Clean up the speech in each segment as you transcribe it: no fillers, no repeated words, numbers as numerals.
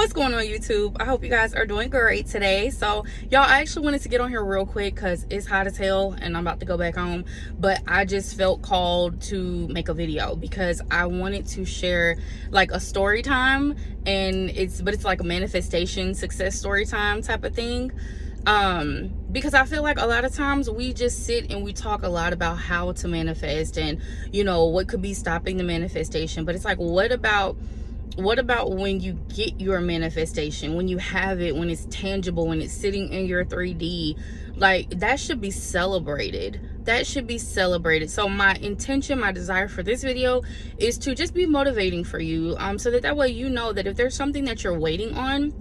What's going on, YouTube? I hope you guys are doing great today. So y'all, I actually wanted to get on here real quick because it's hot as hell and I'm about to go back home, but I just felt called to make a video because I wanted to share like a story time, and it's like a manifestation success story time type of thing. Because I feel like a lot of times we just sit and we talk a lot about how to manifest and what could be stopping the manifestation, but it's like, what about when you get your manifestation, when you have it, when it's tangible, when it's sitting in your 3D? Like, that should be celebrated. So my intention, my desire for this video is to just be motivating for you, so that way you know that if there's something that you're waiting on,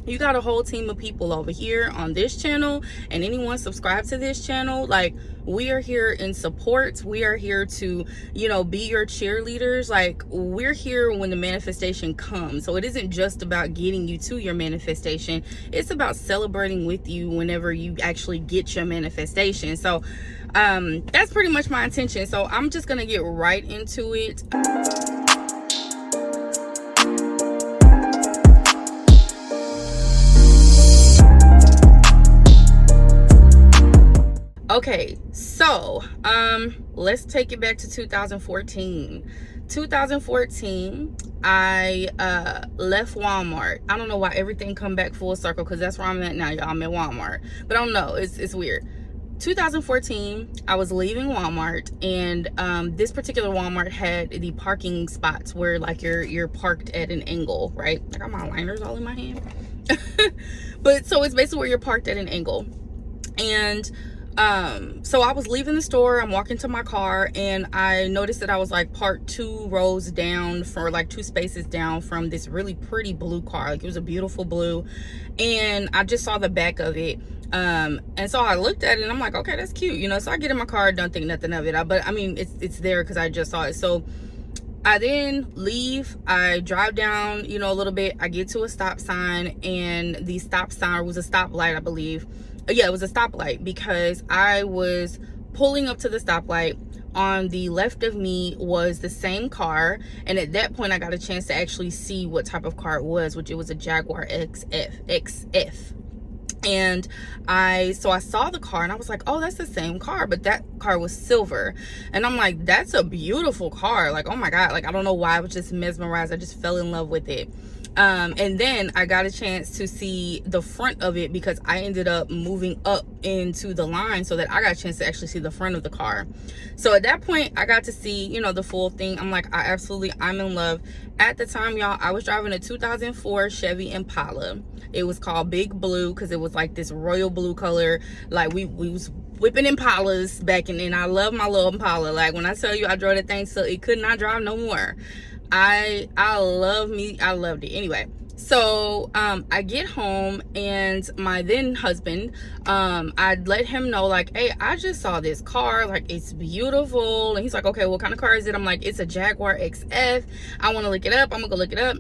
you got a whole team of people over here on this channel, and anyone subscribed to this channel. Like, we are here in support. We are here to, be your cheerleaders. Like, we're here when the manifestation comes. So it isn't just about getting you to your manifestation. It's about celebrating with you whenever you actually get your manifestation. So that's pretty much my intention. So I'm just gonna get right into it. Okay, so let's take it back to 2014. I left Walmart. I don't know why everything come back full circle, because that's where I'm at now, y'all. I'm at Walmart, but I don't know, it's weird. 2014, I was leaving Walmart, and this particular Walmart had the parking spots where like you're parked at an angle, right? I got my liners all in my hand. But so it's basically where you're parked at an angle. And so I was leaving the store, I'm walking to my car, and I noticed that I was like parked 2 rows down, for like 2 spaces down from this really pretty blue car. Like, it was a beautiful blue, and I just saw the back of it. And so I looked at it and I'm like, okay, that's cute, so I get in my car, don't think nothing of it, but I mean, it's there because I just saw it. So I then leave, I drive down, a little bit, I get to a stop sign, and the stop sign was a stoplight, I believe. Yeah, it was a stoplight, because I was pulling up to the stoplight. On the left of me was the same car, and at that point I got a chance to actually see what type of car it was, which it was a Jaguar XF. And I saw the car and I was like, oh, that's the same car, but that car was silver. And I'm like, that's a beautiful car. Like, oh my God, like, I don't know why, I was just mesmerized. I just fell in love with it. And then I got a chance to see the front of it, because I ended up moving up into the line so that I got a chance to actually see the front of the car. So at that point I got to see, the full thing. I'm like, I'm in love. At the time, y'all, I was driving a 2004 Chevy Impala. It was called Big Blue because it was like this royal blue color. Like, we was whipping Impalas back in, and I love my little Impala. Like, when I tell you I drove that thing so it could not drive no more. I loved it. Anyway, so I get home, and my then husband, I'd let him know, like, hey, I just saw this car, like, it's beautiful. And he's like, okay, what kind of car is it? I'm like, it's a Jaguar XF. I want to look it up. I'm gonna go look it up.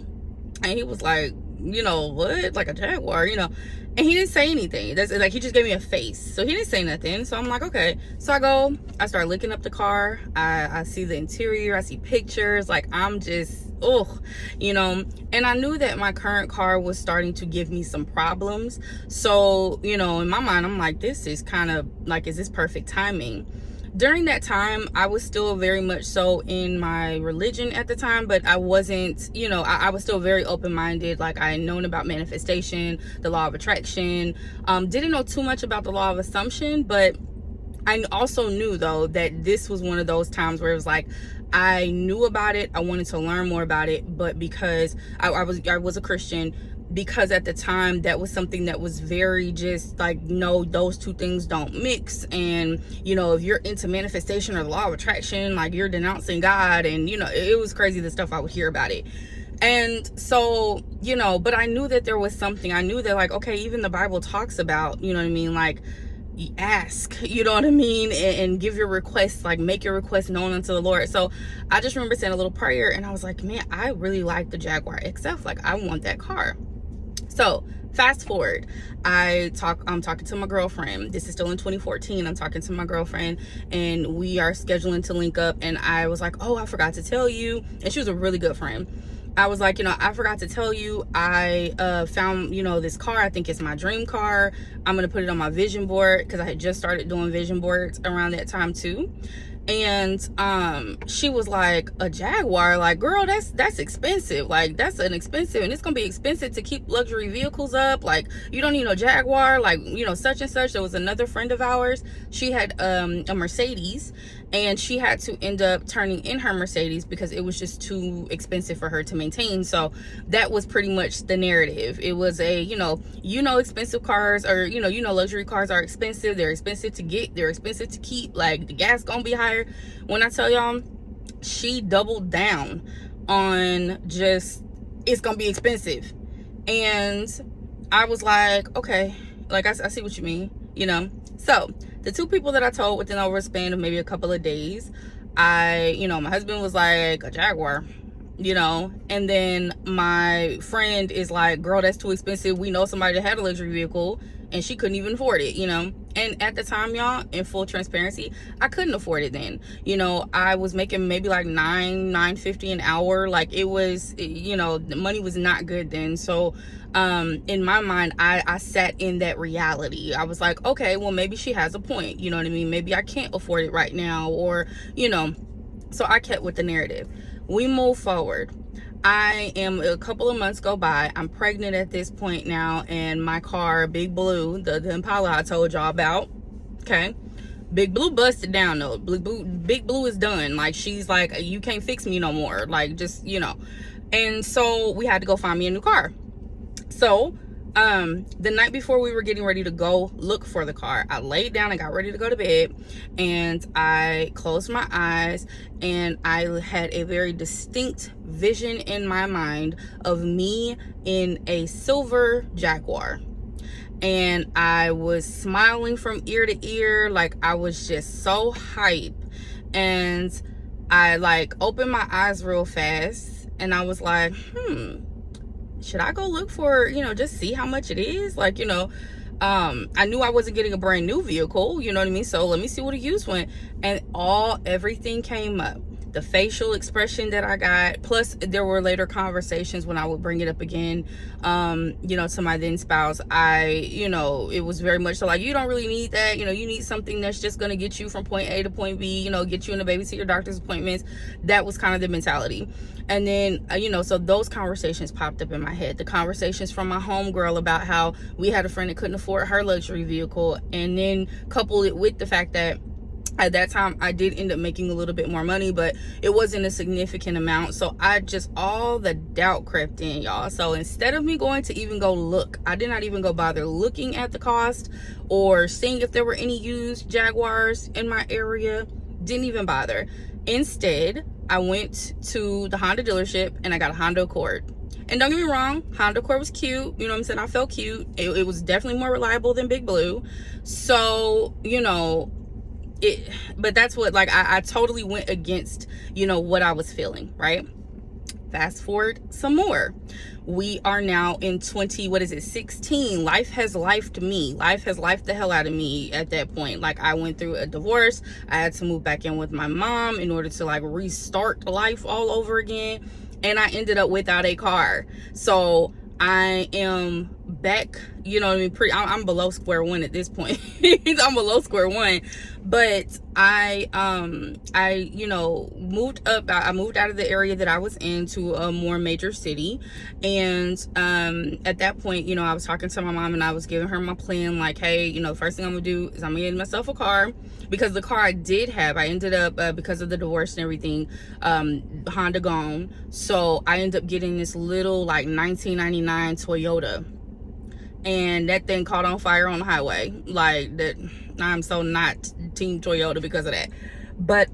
And he was like, what, like a Jaguar, and he didn't say anything. That's like, he just gave me a face, so he didn't say nothing. So I'm like, okay. So I start looking up the car. I see the interior, I see pictures, like, I'm just and I knew that my current car was starting to give me some problems. So in my mind, I'm like, this is kind of like, is this perfect timing? During that time, I was still very much so in my religion at the time, but I wasn't, I was still very open-minded. Like, I had known about manifestation, the law of attraction, didn't know too much about the law of assumption, but I also knew, though, that this was one of those times where it was like, I knew about it, I wanted to learn more about it, but because I was a Christian, because at the time that was something that was very just like, no, those two things don't mix. And if you're into manifestation or the law of attraction, like, you're denouncing God. And it was crazy, the stuff I would hear about it. And so but I knew that there was something. I knew that, like, okay, even the Bible talks about, like, ask, and give your requests, like, make your requests known unto the Lord. So I just remember saying a little prayer, and I was like, man, I really like the Jaguar XF. Like, I want that car. So fast forward, I'm talking to my girlfriend. This is still in 2014. I'm talking to my girlfriend, and we are scheduling to link up, and I was like, oh, I forgot to tell you. And she was a really good friend. I was like, I forgot to tell you, I found, this car. I think it's my dream car. I'm going to put it on my vision board, because I had just started doing vision boards around that time too. And she was like, a Jaguar? Like, girl, that's expensive. Like, that's an expensive, and it's gonna be expensive to keep luxury vehicles up. Like, you don't need no Jaguar. Like, such and such. There was another friend of ours, she had a Mercedes, and she had to end up turning in her Mercedes because it was just too expensive for her to maintain. So that was pretty much the narrative. It was a, expensive cars, or luxury cars are expensive. They're expensive to get, they're expensive to keep. Like, the gas gonna be higher. When I tell y'all, she doubled down on just, it's gonna be expensive. And I was like, okay, like, I see what you mean, So the two people that I told within over a span of maybe a couple of days, my husband was like, a Jaguar, and then my friend is like, girl, that's too expensive. We know somebody that had a luxury vehicle and she couldn't even afford it, And at the time, y'all, in full transparency, I couldn't afford it then. I was making maybe like $9.50 an hour. Like, it was, the money was not good then. So in my mind, I sat in that reality. I was like, okay, well, maybe she has a point. You know what I mean? Maybe I can't afford it right now, or, so I kept with the narrative. We move forward. I am, a couple of months go by. I'm pregnant at this point now, and my car, Big Blue, the Impala I told y'all about, okay? Big Blue busted down though. Big Blue is done. Like, she's like, you can't fix me no more. Like, just, And so we had to go find me a new car. So the night before we were getting ready to go look for the car, I laid down and got ready to go to bed, and I closed my eyes, and I had a very distinct vision in my mind of me in a silver Jaguar, and I was smiling from ear to ear. Like, I was just so hype. And I like opened my eyes real fast, and I was like, should I go look for, just see how much it is? Like, I knew I wasn't getting a brand new vehicle, you know what I mean? So let me see what a used one. And everything came up. The facial expression that I got, plus there were later conversations when I would bring it up again, to my then spouse. It was very much so like, you don't really need that. You need something that's just going to get you from point A to point B, get you in the babysitter doctor's appointments. That was kind of the mentality. And then, so those conversations popped up in my head. The conversations from my homegirl about how we had a friend that couldn't afford her luxury vehicle. And then couple it with the fact that at that time I did end up making a little bit more money, but it wasn't a significant amount. So all the doubt crept in, y'all. So instead of me going to even go look, I did not even go bother looking at the cost or seeing if there were any used Jaguars in my area. Didn't even bother. Instead, I went to the Honda dealership and I got a Honda Accord. And don't get me wrong, Honda Accord was cute. You know what I'm saying? I felt cute. It was definitely more reliable than Big Blue. So, but that's what, like, I totally went against, what I was feeling, right? Fast forward some more. We are now in 16. Life has lifed me. Life has lifed the hell out of me at that point. Like, I went through a divorce. I had to move back in with my mom in order to like restart life all over again. And I ended up without a car. So I am back, I'm below square one at this point. I'm below square one. But I moved up. I moved out of the area that I was in to a more major city. And at that point, I was talking to my mom and I was giving her my plan. Like, hey, the first thing I'm gonna do is I'm gonna get myself a car, because the car I did have, I ended up, because of the divorce and everything, Honda gone. So I ended up getting this little like 1999 Toyota. And that thing caught on fire on the highway. Like, that, I'm so not team Toyota because of that. But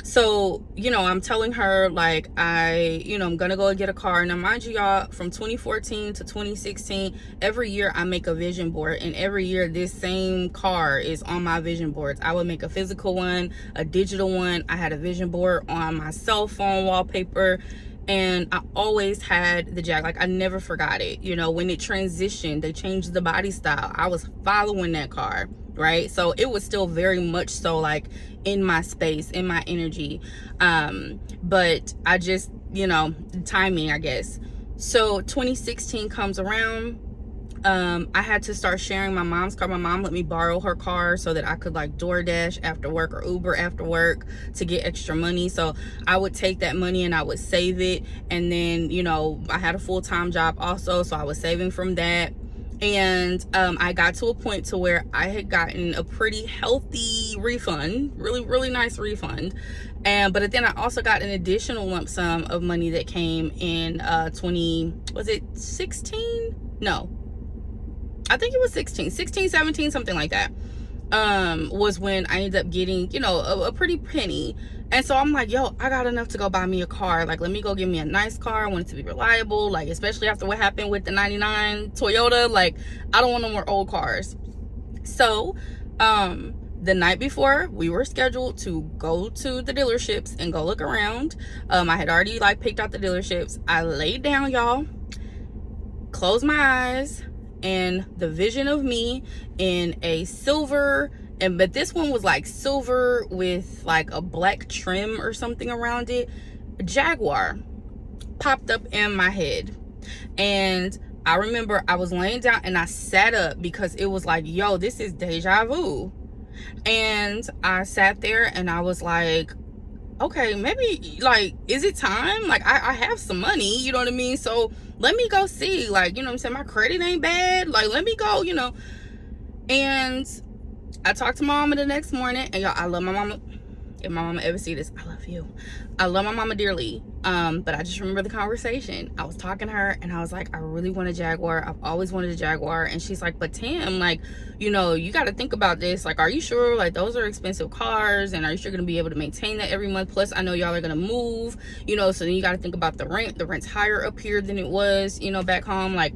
so I'm telling her, like, I'm gonna go and get a car. Now, mind you, y'all, from 2014 to 2016, every year I make a vision board, and every year this same car is on my vision boards. I would make a physical one, a digital one. I had a vision board on my cell phone wallpaper. And I always had the Jag. Like, I never forgot it. When it transitioned, they changed the body style, I was following that car, right? So it was still very much so like in my space, in my energy. But I just you know, timing, I guess. So 2016 comes around. I had to start sharing my mom's car. My mom let me borrow her car so that I could like DoorDash after work or Uber after work to get extra money. So I would take that money and I would save it. And then, you know, I had a full-time job also, so I was saving from that. And I got to a point to where I had gotten a pretty healthy refund, really nice refund. But then I also got an additional lump sum of money that came in 2016? No, I think it was 16, 17, something like that. Was when I ended up getting, you know, a pretty penny. And so I'm like, yo, I got enough to go buy me a car. Like, let me go get me a nice car. I want it to be reliable, like, especially after what happened with the 99 Toyota. Like, I don't want no more old cars. So the night before we were scheduled to go to the dealerships and go look around, I had already like picked out the dealerships. I laid down, y'all, closed my eyes, and the vision of me in a silver, but this one was like silver with like a black trim or something around it, a Jaguar popped up in my head. And I remember I was laying down and I sat up because it was like, yo, this is deja vu. And I sat there and I was like, okay, maybe, like, is it time? Like, I have some money, you know what I mean? So let me go see, like, you know what I'm saying? My credit ain't bad. Like, let me go, you know. And I talked to my mama the next morning, and y'all, I love my mama. If my mama ever see this, I love you. I love my mama dearly. But I just remember the conversation. I was talking to her and I was like, I really want a Jaguar. I've always wanted a Jaguar. And she's like, but Tam, like, you know, you got to think about this. Like, are you sure? Like, those are expensive cars, and are you sure going to be able to maintain that every month? Plus, I know y'all are going to move, you know, so then you got to think about the rent. The rent's higher up here than it was, you know, back home. Like,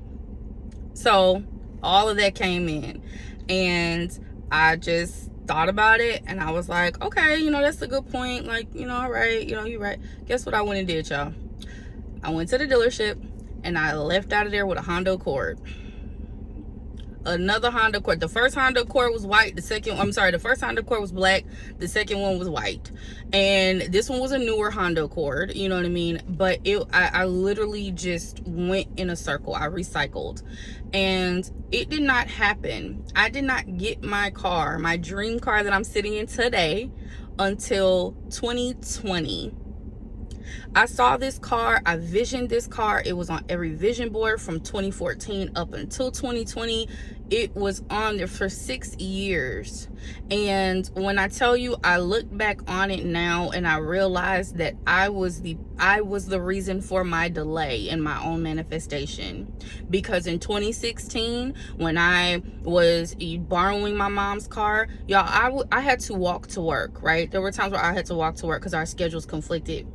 so all of that came in, and I just thought about it, and I was like, okay, you know, that's a good point. Like, you know, all right, you know, you're right. Guess what I went and did, y'all? I went to the dealership and I left out of there with a Honda Accord. Another Honda Accord. The first Honda Accord was white. The first Honda Accord was black. The second one was white. And this one was a newer Honda Accord, you know what I mean? But I literally just went in a circle. I recycled. And it did not happen. I did not get my car, my dream car that I'm sitting in today, until 2020. I saw this car, I visioned this car. It was on every vision board from 2014 up until 2020. It was on there for 6 years. And when I tell you, I look back on it now and I realized that I was the reason for my delay in my own manifestation. Because in 2016, when I was borrowing my mom's car, y'all, I had to walk to work, right? There were times where I had to walk to work because our schedules conflicted.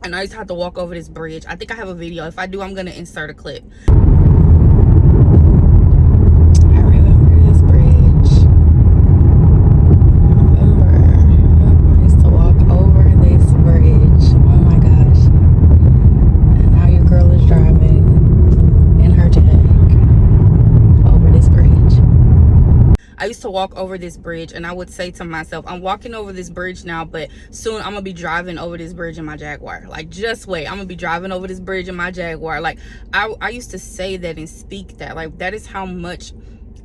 And I used to have to walk over this bridge. I think I have a video. If I do, I'm going to insert a clip. I remember this bridge. I used to walk over this bridge. Oh my gosh. And now your girl is driving in her Jag over this bridge. I used to walk over this bridge and I would say to myself, I'm walking over this bridge now, but soon I'm gonna be driving over this bridge in my Jaguar. Like, just wait, I'm gonna be driving over this bridge in my Jaguar. Like, I used to say that and speak that. Like, that is how much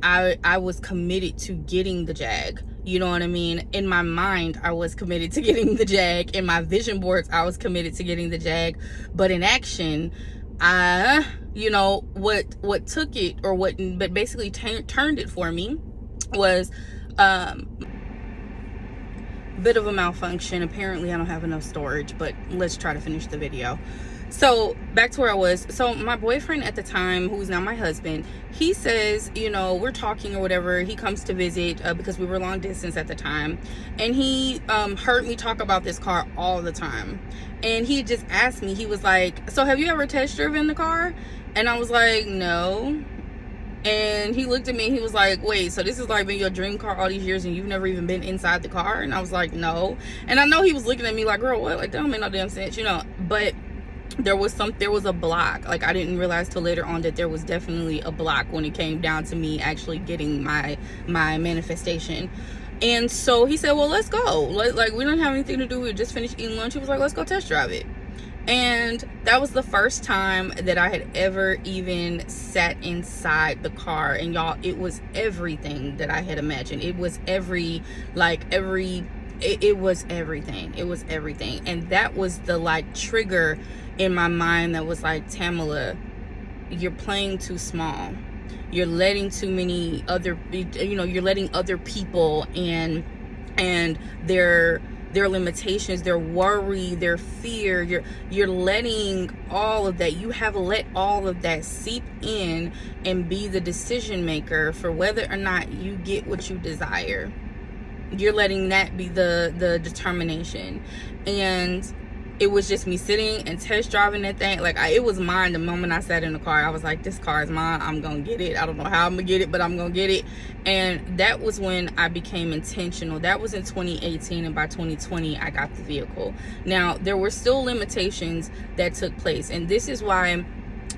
I was committed to getting the Jag. You know what I mean? In my mind, I was committed to getting the Jag. In my vision boards, I was committed to getting the Jag. But in action, you know, what took it, or but basically turned it for me, was bit of a malfunction. Apparently I don't have enough storage, but let's try to finish the video. So back to where I was. So my boyfriend at the time, who's now my husband, he says, you know, we're talking or whatever. He comes to visit because we were long distance at the time, and he heard me talk about this car all the time. And he just asked me, he was like, so have you ever test driven the car? And I was like, no. And he looked at me and he was like, wait, so this has like been your dream car all these years and you've never even been inside the car? And I was like, no. And I know he was looking at me like, girl, what? Like, that don't make no damn sense, you know. But there was a block. Like, I didn't realize till later on that there was definitely a block when it came down to me actually getting my manifestation. And so he said, well, let's go. Like, we don't have anything to do. We just finished eating lunch. He was like, let's go test drive it. And that was the first time that I had ever even sat inside the car. And y'all, it was everything that I had imagined. It was it was everything. It was everything. And that was the like trigger in my mind that was like, Tamala, you're playing too small. You're letting too many other, you're letting other people and their limitations, their worry, their fear, you're letting all of that, you have let all of that seep in and be the decision maker for whether or not you get what you desire. You're letting that be the determination. And it was just me sitting and test driving that thing. Like, it was mine the moment I sat in the car. I was like, this car is mine. I'm gonna get it. I don't know how I'm gonna get it, but I'm gonna get it. And that was when I became intentional. That was in 2018, and by 2020 I got the vehicle. Now, there were still limitations that took place, and this is why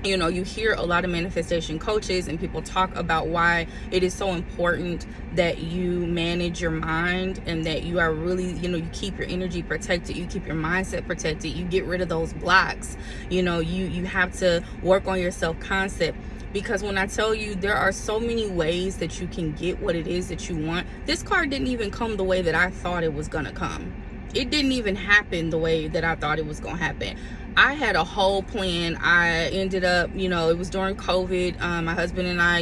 you hear a lot of manifestation coaches and people talk about why it is so important that you manage your mind, and that you are really, you keep your energy protected, you keep your mindset protected, you get rid of those blocks. You have to work on your self-concept, because when I tell you, there are so many ways that you can get what it is that you want. This car didn't even come the way that I thought it was gonna come. It didn't even happen the way that I thought it was gonna happen. I had a whole plan. I ended up, it was during COVID. My husband and I,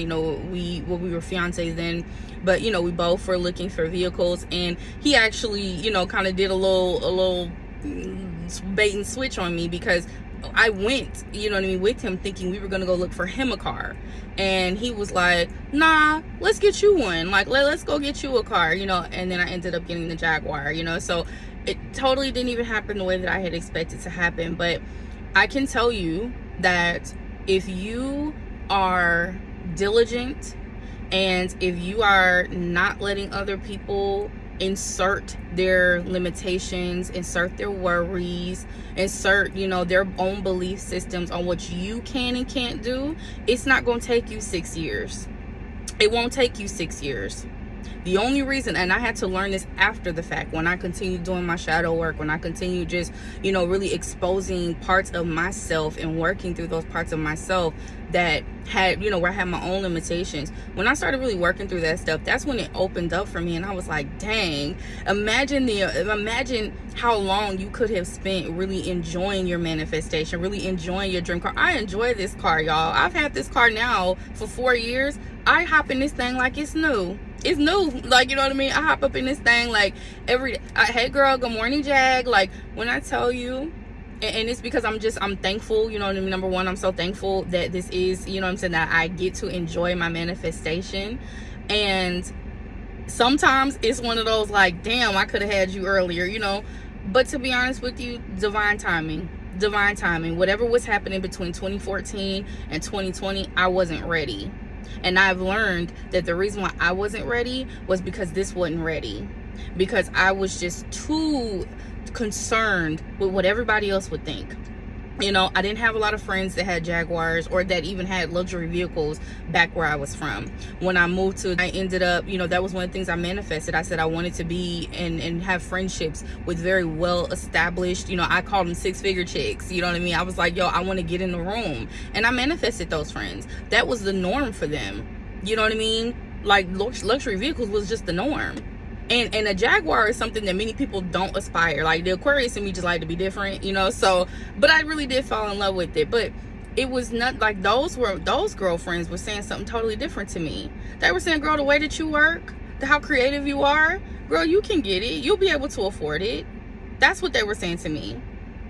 we were fiancés then, but we both were looking for vehicles, and he actually, kind of did a little bait and switch on me, because I went, with him, thinking we were gonna go look for him a car, and he was like, nah, let's get you one. Like, let's go get you a car, and then I ended up getting the Jaguar, so it totally didn't even happen the way that I had expected to happen. But I can tell you that if you are diligent, and if you are not letting other people insert their limitations, insert their worries, insert, their own belief systems on what you can and can't do, it's not going to take you 6 years. It won't take you 6 years. The only reason, and I had to learn this after the fact, when I continued doing my shadow work, when I continued just, really exposing parts of myself and working through those parts of myself that had, where I had my own limitations. When I started really working through that stuff, that's when it opened up for me, and I was like, dang, imagine how long you could have spent really enjoying your manifestation, really enjoying your dream car. I enjoy this car, y'all. I've had this car now for 4 years. I hop in this thing like it's new. It's new, like, you know what I mean? I hop up in this thing like every day. Hey girl, good morning, Jag. Like, when I tell you, and it's because I'm thankful, you know what I mean? Number one, I'm so thankful that this is, that I get to enjoy my manifestation. And sometimes it's one of those like, damn, I could have had you earlier, but to be honest with you, divine timing. Whatever was happening between 2014 and 2020, I wasn't ready. And I've learned that the reason why I wasn't ready was because this wasn't ready. Because I was just too concerned with what everybody else would think. I didn't have a lot of friends that had Jaguars or that even had luxury vehicles back where I was from. When I moved I ended up, that was one of the things I manifested. I said I wanted to be and have friendships with very well established, I called them 6-figure chicks. You know what I mean? I was like, yo, I want to get in the room. And I manifested those friends. That was the norm for them. You know what I mean? Like, luxury vehicles was just the norm. And a Jaguar is something that many people don't aspire. Like, the Aquarius in me just like to be different, so, but I really did fall in love with it. But it was not like those girlfriends were saying something totally different to me. They were saying, girl, the way that you work, how creative you are, girl, you can get it. You'll be able to afford it. That's what they were saying to me.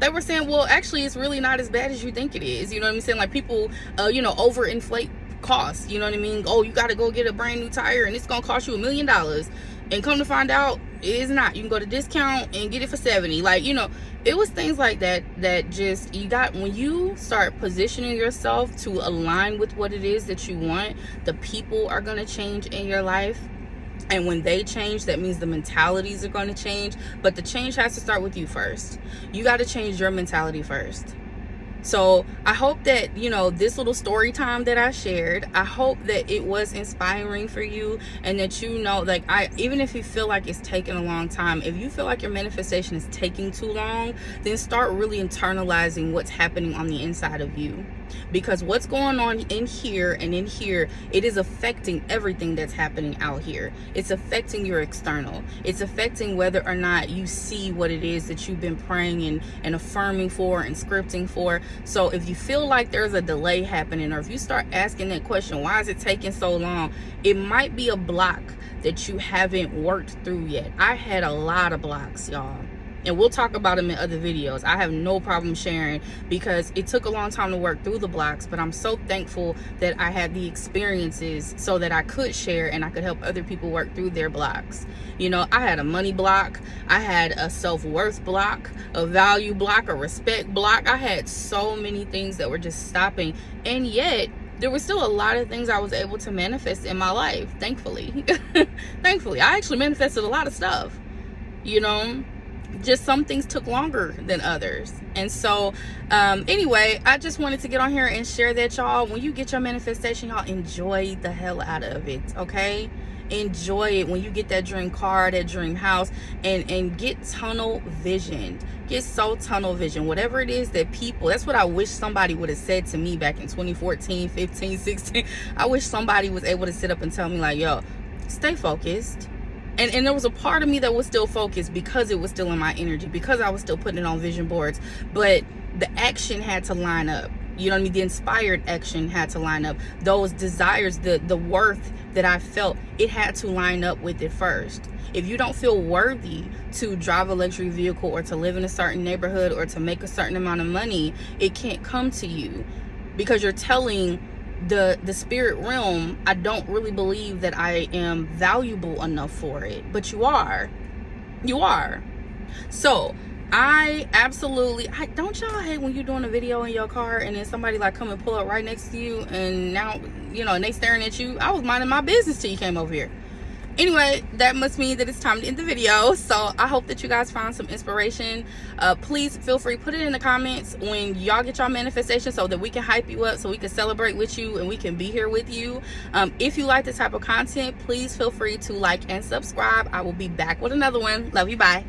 They were saying, well, actually, it's really not as bad as you think it is. You know what I'm saying? Like, people, overinflate costs. You know what I mean? Oh, you got to go get a brand new tire and it's going to cost you $1 million. And come to find out, it is not. You can go to discount and get it for 70. Like, it was things like that just, when you start positioning yourself to align with what it is that you want, the people are going to change in your life. And when they change, that means the mentalities are going to change. But the change has to start with you first. You got to change your mentality first. So I hope that, you know, this little story time that I shared, I hope that it was inspiring for you, and that, you know, like, even if you feel like it's taking a long time, if you feel like your manifestation is taking too long, then start really internalizing what's happening on the inside of you. Because what's going on in here and in here, it is affecting everything that's happening out here. It's affecting your external. It's affecting whether or not you see what it is that you've been praying and affirming for and scripting for. So if you feel like there's a delay happening, or if you start asking that question, why is it taking so long? It might be a block that you haven't worked through yet. I had a lot of blocks, y'all. And we'll talk about them in other videos. I have no problem sharing, because it took a long time to work through the blocks, but I'm so thankful that I had the experiences so that I could share and I could help other people work through their blocks. You know, I had a money block, I had a self-worth block, a value block, a respect block. I had so many things that were just stopping, and yet there were still a lot of things I was able to manifest in my life, thankfully. Thankfully, I actually manifested a lot of stuff, you know. Just some things took longer than others. And so anyway, I just wanted to get on here and share that, y'all. When you get your manifestation, y'all, enjoy the hell out of it, okay? Enjoy it. When you get that dream car, that dream house, and get tunnel visioned. Get so tunnel vision. Whatever it is that people, that's what I wish somebody would have said to me back in 2014, 15, 16. I wish somebody was able to sit up and tell me, like, yo, stay focused. And there was a part of me that was still focused, because it was still in my energy, because I was still putting it on vision boards. But the action had to line up. You know what I mean? The inspired action had to line up. Those desires, the worth that I felt, it had to line up with it first. If you don't feel worthy to drive a luxury vehicle, or to live in a certain neighborhood, or to make a certain amount of money, it can't come to you, because you're telling the spirit realm, I don't really believe that I am valuable enough for it. But you are. So I don't y'all hate when you're doing a video in your car and then somebody like come and pull up right next to you, and now, you know, and they staring at you? I was minding my business till you came over here. Anyway, that must mean that it's time to end the video. So I hope that you guys found some inspiration. Please feel free, put it in the comments when y'all get your manifestation, so that we can hype you up, so we can celebrate with you, and we can be here with you. If you like this type of content, please feel free to like and subscribe. I will be back with another one. Love you. Bye.